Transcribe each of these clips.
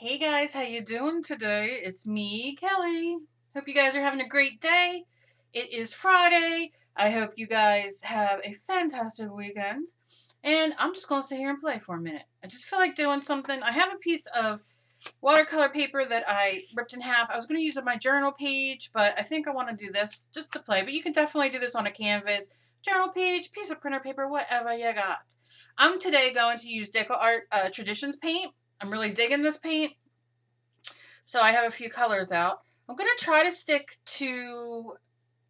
Hey guys, how you doing today? It's me, Kelly. Hope you guys are having a great day. It is Friday. I hope you guys have a fantastic weekend. And I'm just going to sit here and play for a minute. I just feel like doing something. I have a piece of watercolor paper that I ripped in half. I was going to use it on my journal page, but I think I want to do this just to play. But you can definitely do this on a canvas, journal page, piece of printer paper, whatever you got. I'm today going to use Deco Art Traditions paint. I'm really digging this paint. So I have a few colors out. I'm going to try to stick to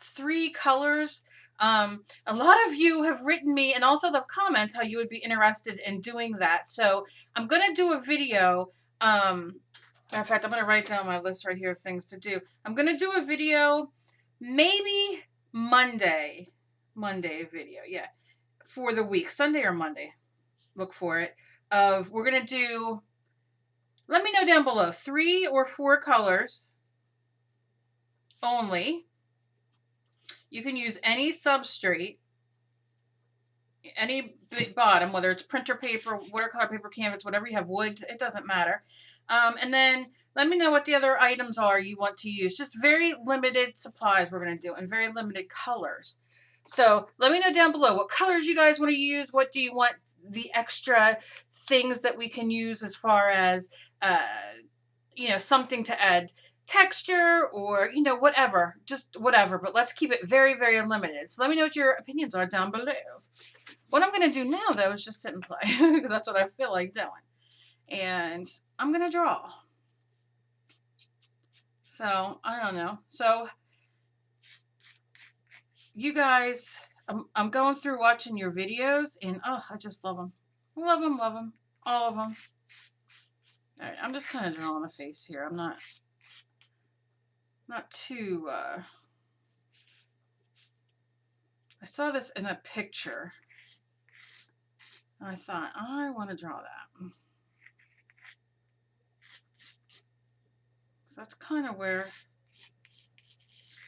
3 colors. A lot of you have written me and also the comments how you would be interested in doing that. So I'm going to do a video. Matter of fact, I'm going to write down my list right here of things to do. I'm going to do a video maybe Monday. Monday video, yeah. For the week, Sunday or Monday. Look for it. We're going to do, let me know down below, 3 or 4 colors only. You can use any substrate, any bottom, whether it's printer paper, watercolor paper, canvas, whatever you have, wood, it doesn't matter. And then let me know what the other items are you want to use. Just very limited supplies we're going to do and very limited colors. So let me know down below what colors you guys want to use. What do you want the extra things that we can use as far as, something to add texture or, whatever, just whatever. But let's keep it very, very limited. So let me know what your opinions are down below. What I'm going to do now, though, is just sit and play because that's what I feel like doing. And I'm going to draw. So, I don't know. So, you guys, I'm going through watching your videos, and oh, I just love them. Love them, love them. All of them. All right, I'm just kind of drawing a face here. I'm not too, I saw this in a picture. I thought, I want to draw that. So that's kind of where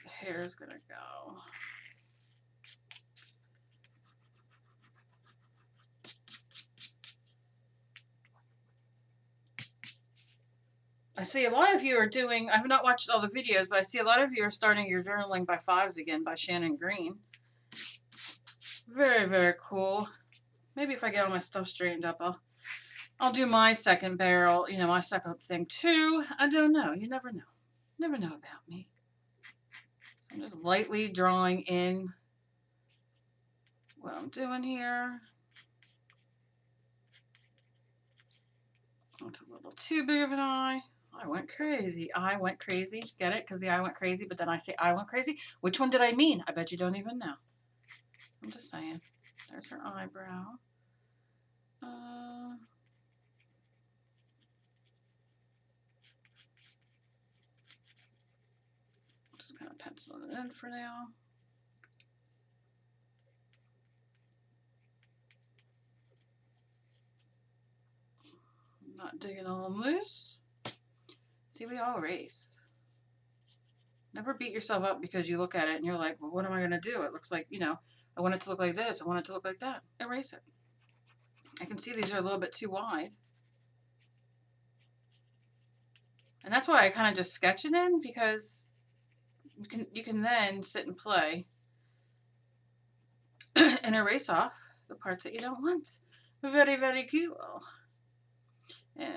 the hair is going to go. I see a lot of you are doing, I have not watched all the videos, but I see a lot of you are starting your journaling by fives again by Shannon Green. Very, very cool. Maybe if I get all my stuff straightened up, I'll do my second barrel, my second thing too. I don't know. You never know. Never know about me. So I'm just lightly drawing in what I'm doing here. That's a little too big of an eye. I went crazy. I went crazy. Get it? Because the eye went crazy, but then I say I went crazy. Which one did I mean? I bet you don't even know. I'm just saying. There's her eyebrow. Just kind of penciling it in for now. Not digging on this. See, we all race. Never beat yourself up because you look at it and you're like, well, what am I going to do? It looks like, I want it to look like this. I want it to look like that. Erase it. I can see these are a little bit too wide. And that's why I kind of just sketch it in, because you can then sit and play and erase off the parts that you don't want. Very, very cool. And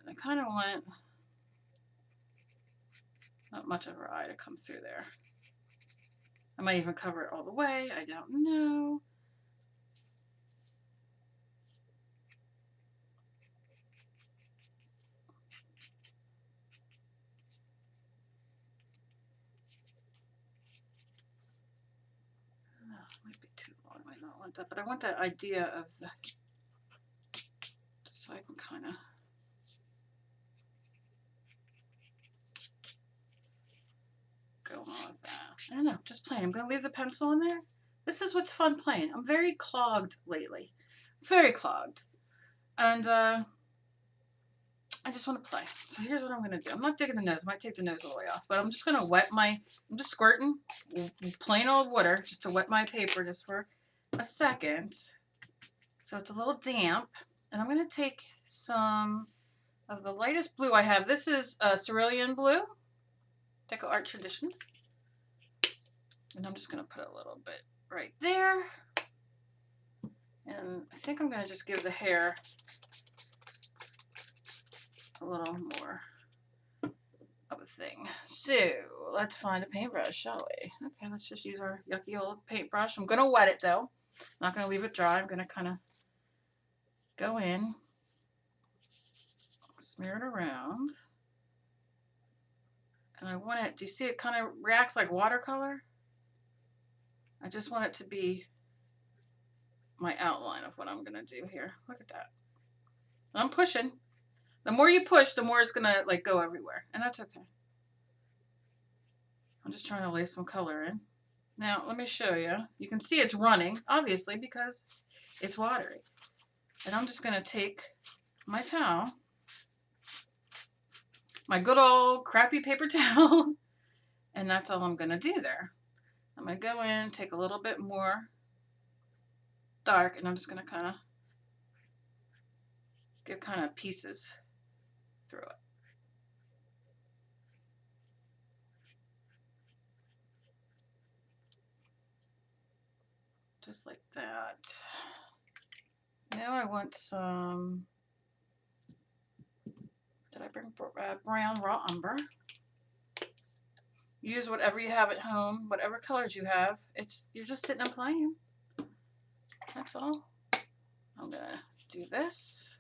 I kind of want not much of her eye to come through there. I might even cover it all the way. I don't know. Might be too long. I might not want that, but I want that idea of the, just so I can kind of go on with that. I don't know, just playing. I'm going to leave the pencil in there. This is what's fun playing. I'm very clogged lately. Very clogged. And I just want to play. So here's what I'm going to do. I'm not digging the nose. I might take the nose all the way off. But I'm just going to wet my, I'm just squirting plain old water just to wet my paper just for a second. So it's a little damp. And I'm going to take some of the lightest blue I have. This is Cerulean Blue, Deco Art Traditions. And I'm just going to put a little bit right there. And I think I'm going to just give the hair a little more of a thing. So let's find a paintbrush, shall we? Okay, let's just use our yucky old paintbrush. I'm going to wet it though. I'm not going to leave it dry. I'm going to kind of go in, smear it around. And I want it, do you see it kind of reacts like watercolor? I just want it to be my outline of what I'm going to do here. Look at that. I'm pushing. The more you push, the more it's going to like go everywhere. And that's okay. I'm just trying to lay some color in. Now, let me show you. You can see it's running, obviously, because it's watery. And I'm just going to take my towel, my good old crappy paper towel, and that's all I'm going to do there. I'm going to go in, take a little bit more dark, and I'm just going to kind of get kind of pieces through it. Just like that. Now I want some, did I bring brown raw umber? Use whatever you have at home, whatever colors you have. You're just sitting and playing. That's all. I'm gonna do this.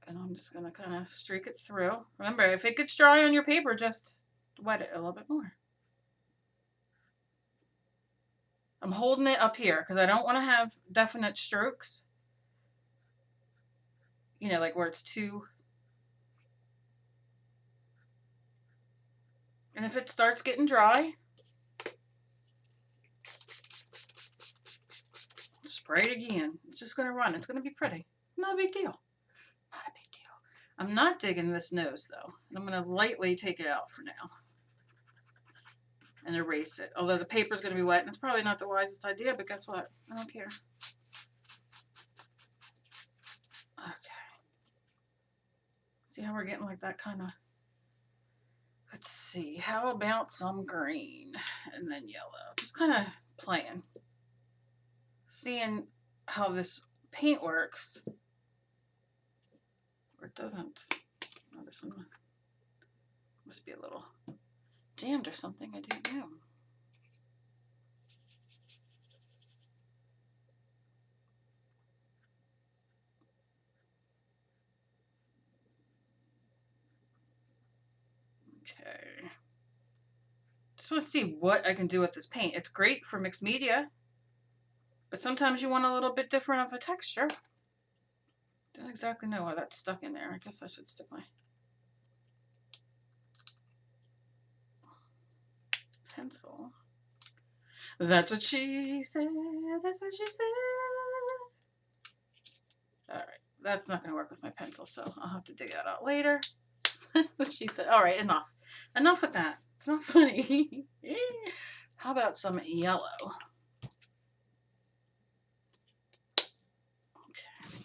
And I'm just gonna kind of streak it through. Remember, if it gets dry on your paper, just wet it a little bit more. I'm holding it up here because I don't want to have definite strokes. You know, like where it's too. And if it starts getting dry, spray it again. It's just going to run. It's going to be pretty. Not a big deal. Not a big deal. I'm not digging this nose though. I'm going to lightly take it out for now. And erase it. Although the paper's going to be wet and it's probably not the wisest idea, but guess what? I don't care. Okay. See how we're getting like that kind of, let's see, how about some green and then yellow? Just kind of playing. Seeing how this paint works. Or it doesn't. Oh, this one must be a little jammed or something. I didn't know. Okay. Just want to see what I can do with this paint. It's great for mixed media, but sometimes you want a little bit different of a texture. Don't exactly know why that's stuck in there. I guess I should stick my pencil. That's what she said. That's what she said. All right. That's not going to work with my pencil, so I'll have to dig that out later. She said, all right, enough. Enough with that. It's not funny. How about some yellow? Okay.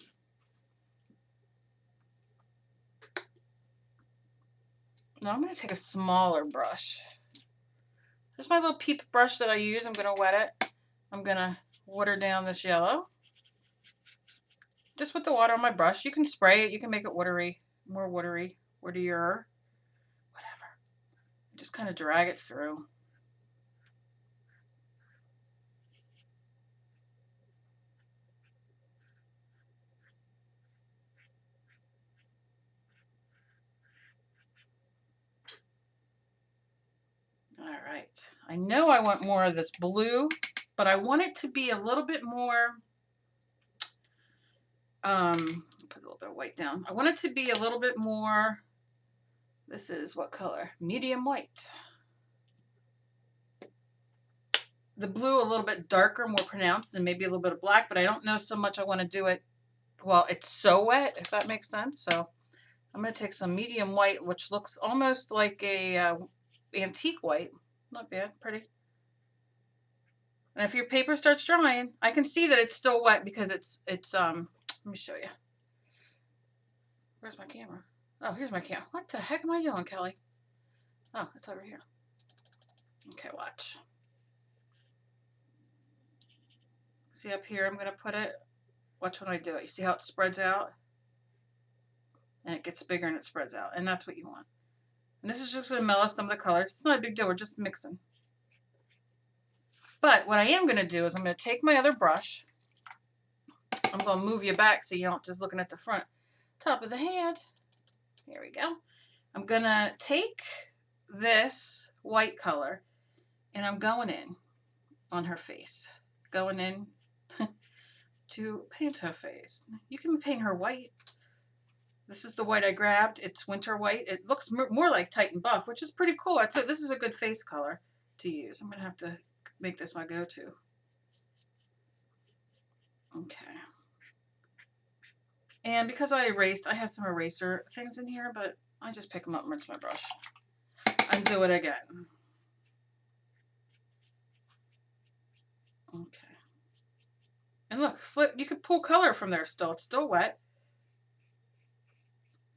Now I'm going to take a smaller brush. Just my little peep brush that I use. I'm going to wet it. I'm going to water down this yellow. Just with the water on my brush. You can spray it. You can make it watery. More watery. Waterier. Whatever. Just kind of drag it through. All right. I know I want more of this blue, but I want it to be a little bit more, put a little bit of white down. I want it to be a little bit more, this is what color? Medium white. The blue a little bit darker, more pronounced, and maybe a little bit of black, but I don't know so much I want to do it while it's so wet, if that makes sense. So I'm going to take some medium white, which looks almost like a antique white. Not bad, pretty. And if your paper starts drying, I can see that it's still wet because it's Let me show you. Where's my camera? Oh, here's my camera. What the heck am I doing, Kelly? Oh, it's over here. Okay, watch. See up here, I'm going to put it. Watch when I do it. You see how it spreads out? And it gets bigger and it spreads out. And that's what you want. And this is just going to mellow some of the colors. It's not a big deal. We're just mixing. But what I am going to do is I'm going to take my other brush. I'm going to move you back so you don't just looking at the front top of the hand. There we go. I'm going to take this white color and I'm going in on her face. Going in to paint her face. You can paint her white. This is the white I grabbed. It's winter white. It looks more like Titan Buff, which is pretty cool. I'd say this is a good face color to use. I'm going to have to make this my go-to. Okay. And because I erased, I have some eraser things in here, but I just pick them up and rinse my brush and do it again. Okay. And look, flip, you could pull color from there still. It's still wet.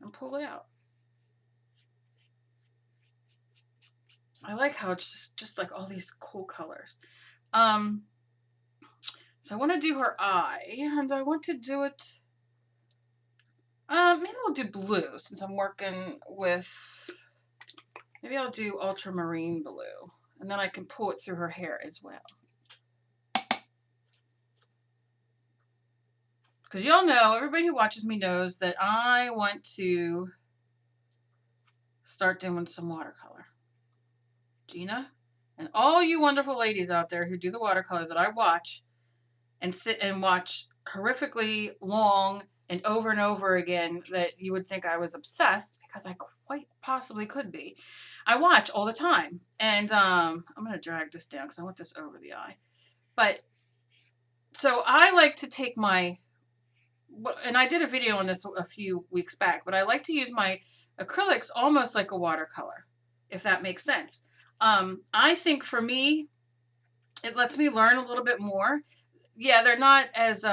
And pull it out. I like how it's just like all these cool colors. So I want to do her eye, and I want to do it, maybe I'll do blue since I'm working with, maybe I'll do ultramarine blue, and then I can pull it through her hair as well. Because y'all know, everybody who watches me knows that I want to start doing some watercolor. Gina, and all you wonderful ladies out there who do the watercolor that I watch and sit and watch horrifically long and over again, that you would think I was obsessed, because I quite possibly could be. I watch all the time. And I'm going to drag this down because I want this over the eye. But so I like to take my, and I did a video on this a few weeks back, but I like to use my acrylics almost like a watercolor, if that makes sense. I think for me, it lets me learn a little bit more. Yeah, they're not as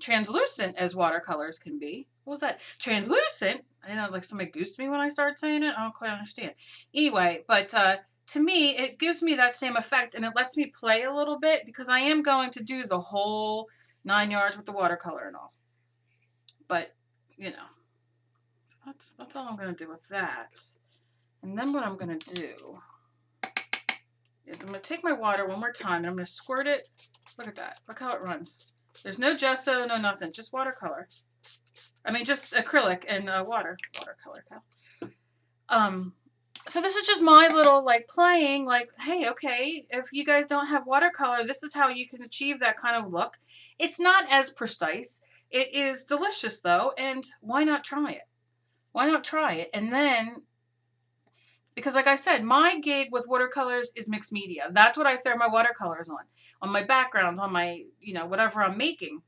translucent as watercolors can be. What was that? Translucent? I know, like somebody goosed me when I started saying it. I don't quite understand. Anyway, but to me, it gives me that same effect, and it lets me play a little bit, because I am going to do the whole 9 yards with the watercolor and all. But, you know, that's all I'm going to do with that. And then what I'm going to do is I'm going to take my water one more time, and I'm going to squirt it. Look at that. Look how it runs. There's no gesso, no nothing. Just watercolor. I mean, just acrylic and watercolor. So this is just my little, like, playing, like, hey, okay, if you guys don't have watercolor, this is how you can achieve that kind of look. It's not as precise. It is delicious, though, and why not try it? Why not try it? And then, because like I said, my gig with watercolors is mixed media. That's what I throw my watercolors on my backgrounds, on my, you know, whatever I'm making.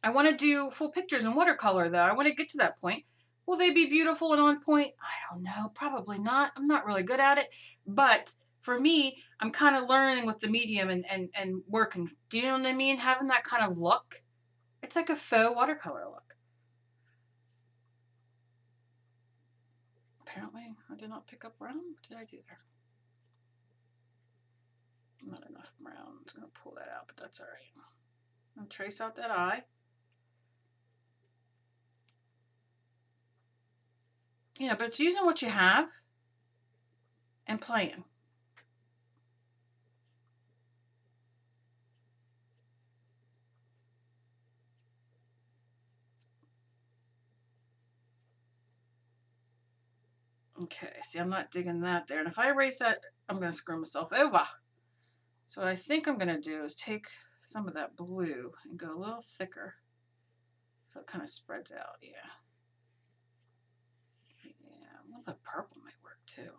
I want to do full pictures in watercolor, though. I want to get to that point. Will they be beautiful and on point? I don't know. Probably not. I'm not really good at it. But for me, I'm kind of learning with the medium and working. Do you know what I mean? Having that kind of look. It's like a faux watercolor look. Apparently, I did not pick up brown. What did I do there? Not enough brown. I'm going to pull that out, but that's all right. I'll trace out that eye. You know, but it's using what you have and playing. Okay, see, I'm not digging that there. And if I erase that, I'm going to screw myself over. So what I think I'm going to do is take some of that blue and go a little thicker. So it kind of spreads out, yeah. Yeah, a little bit of purple might work too.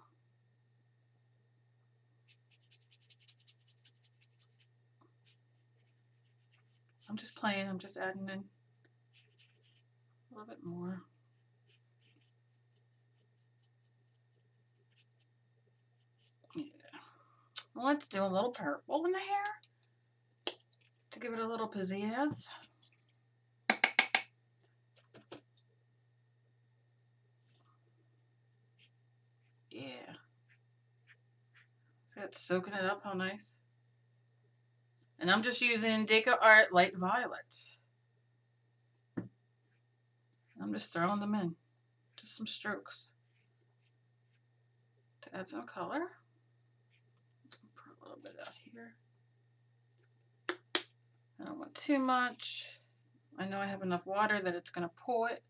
I'm just playing, I'm just adding in a little bit more. Yeah. Well, let's do a little purple in the hair to give it a little pizzazz. That's soaking it up. How nice. And I'm just using Deca Art Light Violet. I'm just throwing them in. Just some strokes to add some color. Put a little bit out here. I don't want too much. I know I have enough water that it's going to pull it.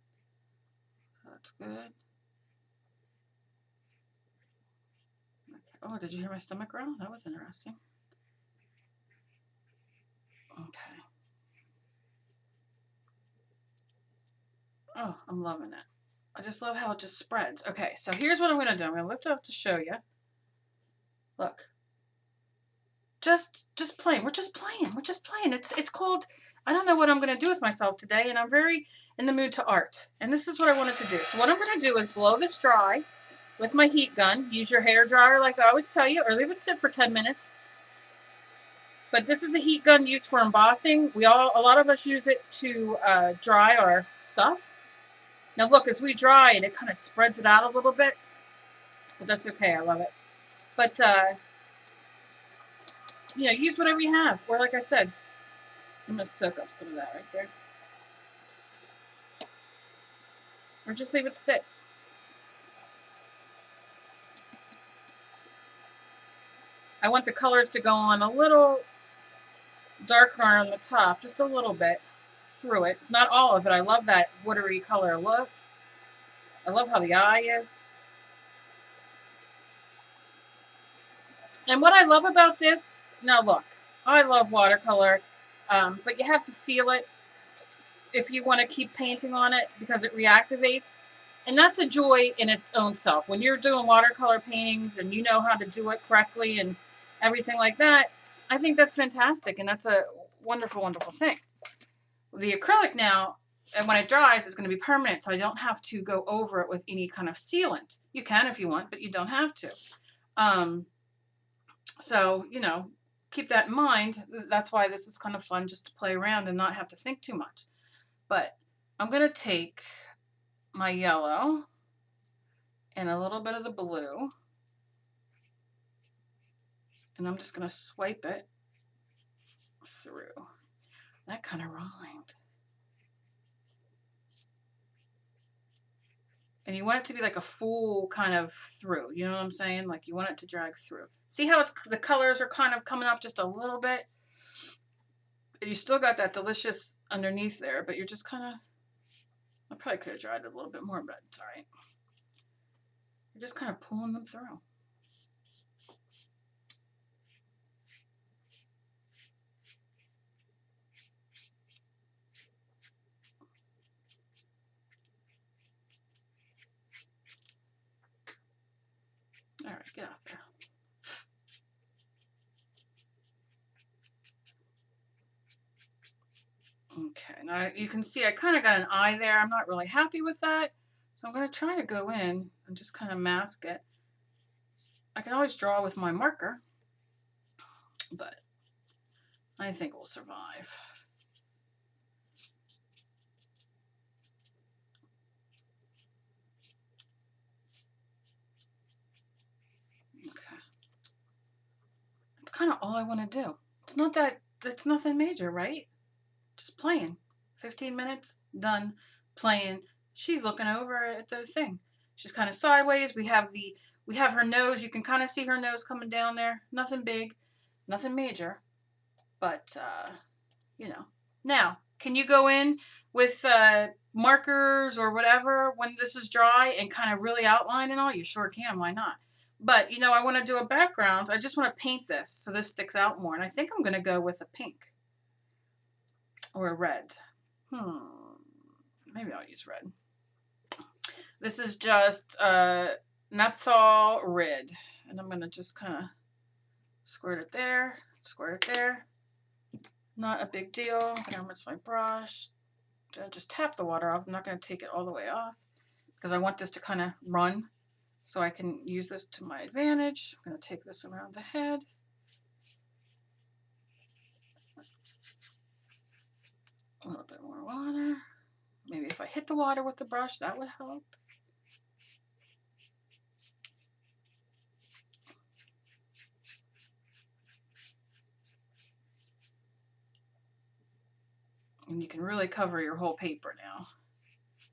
So that's good. Oh, did you hear my stomach growl? That was interesting. Okay. Oh, I'm loving it. I just love how it just spreads. Okay, so here's what I'm going to do. I'm going to lift it up to show you. Look. Just plain. We're just playing. We're just playing. It's called, I don't know what I'm going to do with myself today, and I'm very in the mood to art. And this is what I wanted to do. So what I'm going to do is blow this dry with my heat gun. Use your hair dryer like I always tell you, or leave it sit for 10 minutes. But this is a heat gun used for embossing. A lot of us use it to dry our stuff. Now look, as we dry it, it kind of spreads it out a little bit. But that's okay. I love it. But, you know, use whatever you have. Or like I said, I'm going to soak up some of that right there. Or just leave it sit. I want the colors to go on a little darker on the top, just a little bit through it. Not all of it. I love that watery color look. I love how the eye is. And what I love about this, now look, I love watercolor, but you have to seal it if you want to keep painting on it because it reactivates. And that's a joy in its own self. When you're doing watercolor paintings and you know how to do it correctly and everything like that, I think that's fantastic. And that's a wonderful, wonderful thing. The acrylic now, and when it dries, it's going to be permanent. So I don't have to go over it with any kind of sealant. You can if you want, but you don't have to. So, you know, keep that in mind. That's why this is kind of fun, just to play around and not have to think too much. But I'm going to take my yellow and a little bit of the blue, and I'm just going to swipe it through. That kind of rhymed. And you want it to be like a full kind of through, you know what I'm saying? Like you want it to drag through. See how the colors are kind of coming up just a little bit? And you still got that delicious underneath there, but you're just kind of, I probably could have dried it a little bit more, but it's all right. You're just kind of pulling them through. All right, get out there. Okay, now you can see I kind of got an eye there. I'm not really happy with that. So I'm going to try to go in and just kind of mask it. I can always draw with my marker, but I think we'll survive. Okay. That's kind of all I want to do. It's not that, it's nothing major, right? Just playing. 15 minutes, done, playing. She's looking over at the thing. She's kind of sideways. We have her nose. You can kind of see her nose coming down there. Nothing big, nothing major, but you know. Now, can you go in with markers or whatever when this is dry and kind of really outline and all? You sure can. Why not? But, you know, I want to do a background. I just want to paint this so this sticks out more. And I think I'm going to go with a pink or a red. Maybe I'll use red. This is just Naphthol Red. And I'm going to just kind of squirt it there, squirt it there. Not a big deal. I'm going to rinse my brush. Just tap the water off. I'm not going to take it all the way off because I want this to kind of run so I can use this to my advantage. I'm going to take this around the head. A little bit more water. Maybe if I hit the water with the brush, that would help. And you can really cover your whole paper now,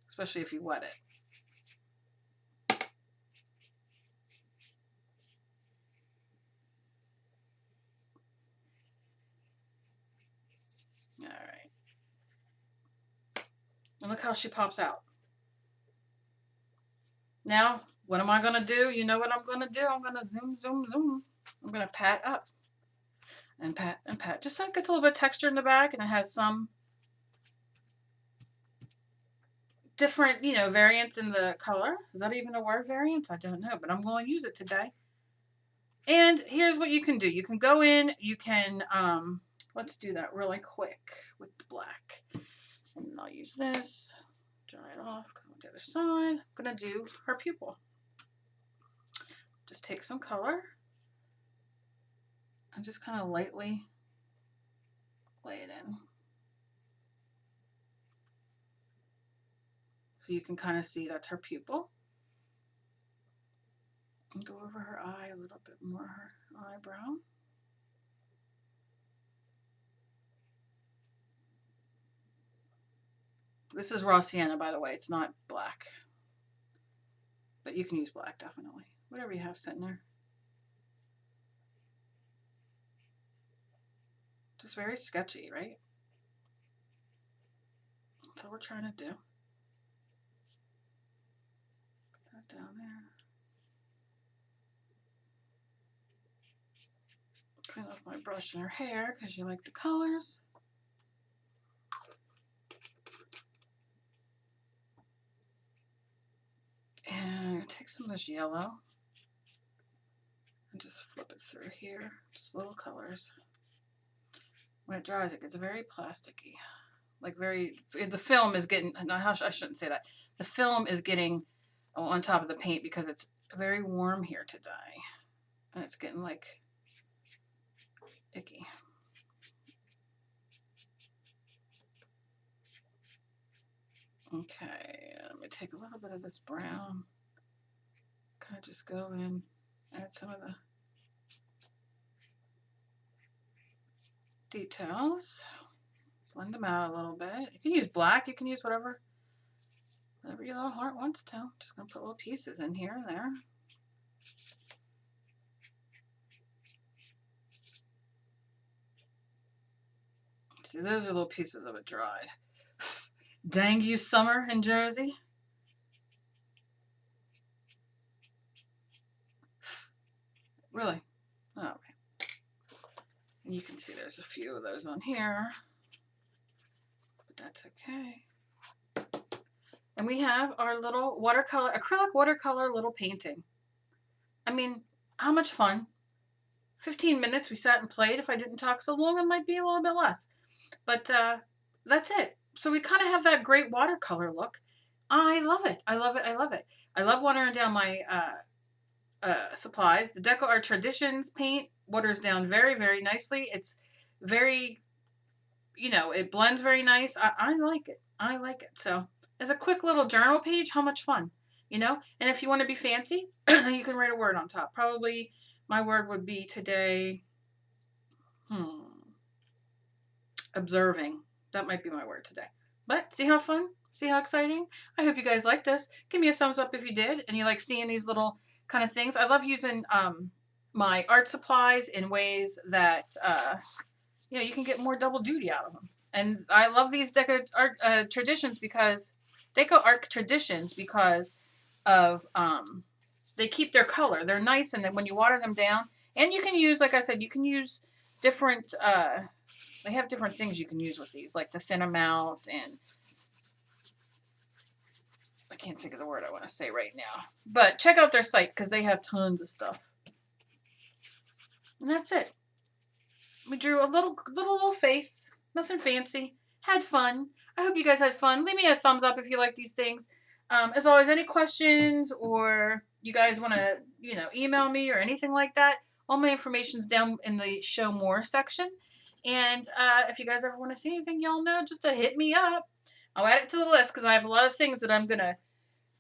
especially if you wet it. All right. And look how she pops out. Now, what am I going to do? You know what I'm going to do? I'm going to zoom, zoom, zoom. I'm going to pat up and pat and pat. Just so it gets a little bit of texture in the back and it has some different, you know, variants in the color. Is that even a word, variance? I don't know, but I'm going to use it today. And here's what you can do. You can go in, you can, let's do that really quick with the black. And I'll use this, dry it off, because on the other side, I'm going to do her pupil. Just take some color and just kind of lightly lay it in. So you can kind of see that's her pupil. And go over her eye a little bit more, her eyebrow. This is raw sienna, by the way. It's not black. But you can use black, definitely. Whatever you have sitting there. Just very sketchy, right? That's what we're trying to do. Put that down there. Clean off my brush and her hair because you like the colors. And take some of this yellow and just flip it through here. Just little colors. When it dries, it gets very plasticky. Like the film is getting, I shouldn't say that. The film is getting on top of the paint because it's very warm here today. And it's getting like icky. Okay, let me take a little bit of this brown. Kind of just go in, add some of the details. Blend them out a little bit. You can use black, you can use whatever your little heart wants to. Just gonna put little pieces in here and there. See, those are little pieces of it dried. Dang you, summer in Jersey. Really? Oh, okay. And you can see there's a few of those on here. But that's okay. And we have our little watercolor, acrylic watercolor little painting. I mean, how much fun? 15 minutes we sat and played. If I didn't talk so long, it might be a little bit less. But that's it. So we kind of have that great watercolor look. I love it. I love it. I love it. I love watering down my supplies. The Deco Art Traditions paint waters down very, very nicely. It's very, you know, it blends very nice. I like it. I like it. So as a quick little journal page, how much fun, you know? And if you want to be fancy, you can write a word on top. Probably my word would be today, observing. That might be my word today. But see how fun? See how exciting? I hope you guys liked this. Give me a thumbs up if you did and you like seeing these little kind of things. I love using my art supplies in ways that you know, you can get more double duty out of them. And I love these Deco Art Traditions because Deco Art Traditions because of they keep their color. They're nice, and then when you water them down, and you can use, like I said, you can use different. They have different things you can use with these, like to thin them out, and I can't think of the word I want to say right now. But check out their site because they have tons of stuff. And that's it. We drew a little face, nothing fancy. Had fun. I hope you guys had fun. Leave me a thumbs up if you like these things. As always, any questions or you guys want to, you know, email me or anything like that, all my information's down in the show more section. And if you guys ever want to see anything, y'all know, just to hit me up. I'll add it to the list because I have a lot of things that I'm going to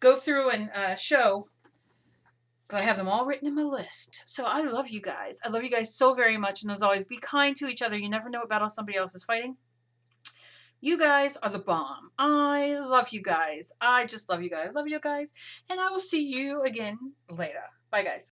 go through and show. I have them all written in my list. So I love you guys. I love you guys so very much. And as always, be kind to each other. You never know what battle somebody else is fighting. You guys are the bomb. I love you guys. I just love you guys. Love you guys. And I will see you again later. Bye, guys.